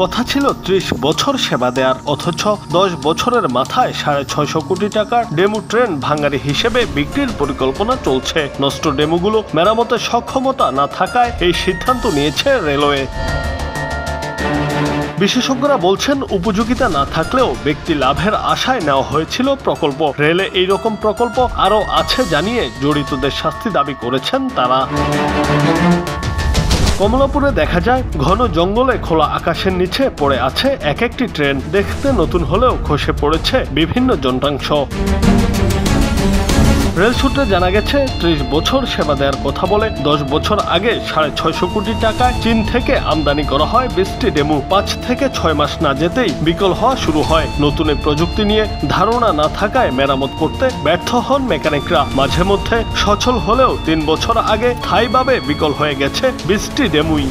কথা ছিল ৩০ বছর সেবা দেয়ার, অথচ ১০ বছরের মাথায় ৬৫০ কোটি টাকার ডেমু ট্রেন ভাঙারি হিসেবে বিক্রির পরিকল্পনা চলছে। নষ্ট ডেমুগুলো মেরামতের সক্ষমতা না থাকায় এই সিদ্ধান্ত নিয়েছে রেলওয়ে। বিশেষজ্ঞরা বলছেন, উপযোগিতা না থাকলেও ব্যক্তি লাভের আশায় নেওয়া হয়েছিল প্রকল্প। রেলে এই রকম প্রকল্প আরও আছে জানিয়ে জড়িতদের শাস্তি দাবি করেছেন তারা। কমলাপুরে দেখা যায়, ঘন জঙ্গলে খোলা আকাশের নিচে পড়ে আছে এক একটি ট্রেন। দেখতে নতুন হলেও খসে পড়েছে বিভিন্ন যন্ত্রাংশ। রেল সূত্রে জানা গেছে, ৩০ বছর সেবা দেওয়ার কথা বলে ১০ বছর আগে ৬৫০ কোটি টাকায় চীন থেকে আমদানি করা হয় ২০টি ডেমু। ৫ থেকে ৬ মাস না যেতেই বিকল হওয়া শুরু হয়। নতুন প্রযুক্তি নিয়ে ধারণা না থাকায় মেরামত করতে ব্যর্থ হন মেকানিকরা। মাঝে মধ্যে সচল হলেও ৩ বছর আগে স্থায়ীভাবে বিকল হয়ে গেছে ২০টি ডেমুই।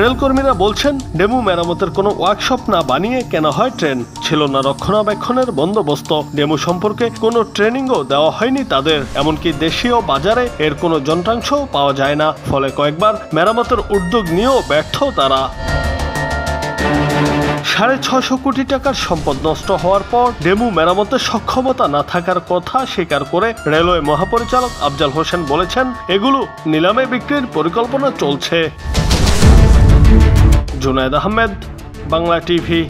রেলকর্মীরা বলছেন, ডেমু মেরামতের কোনো ওয়ার্কশপ না বানিয়ে কেনা হয় ট্রেন। ছিল না রক্ষণাবেক্ষণের বন্দোবস্ত। ডেমু সম্পর্কে কোনো ট্রেনিংও দেওয়া হয়নি তাদের। এমনকি দেশীয় বাজারে এর কোনো যন্ত্রাংশও পাওয়া যায় না। ফলে কয়েকবার মেরামতের উদ্যোগ নিয়েও ব্যর্থ তারা। ৬৫০ কোটি টাকার সম্পদ নষ্ট হওয়ার পর ডেমু মেরামতের সক্ষমতা না থাকার কথা স্বীকার করে রেলওয়ে মহাপরিচালক আফজাল হোসেন বলেছেন, এগুলো নিলামে বিক্রির পরিকল্পনা চলছে। জুনায়েদ আহমেদ, বাংলা টিভি।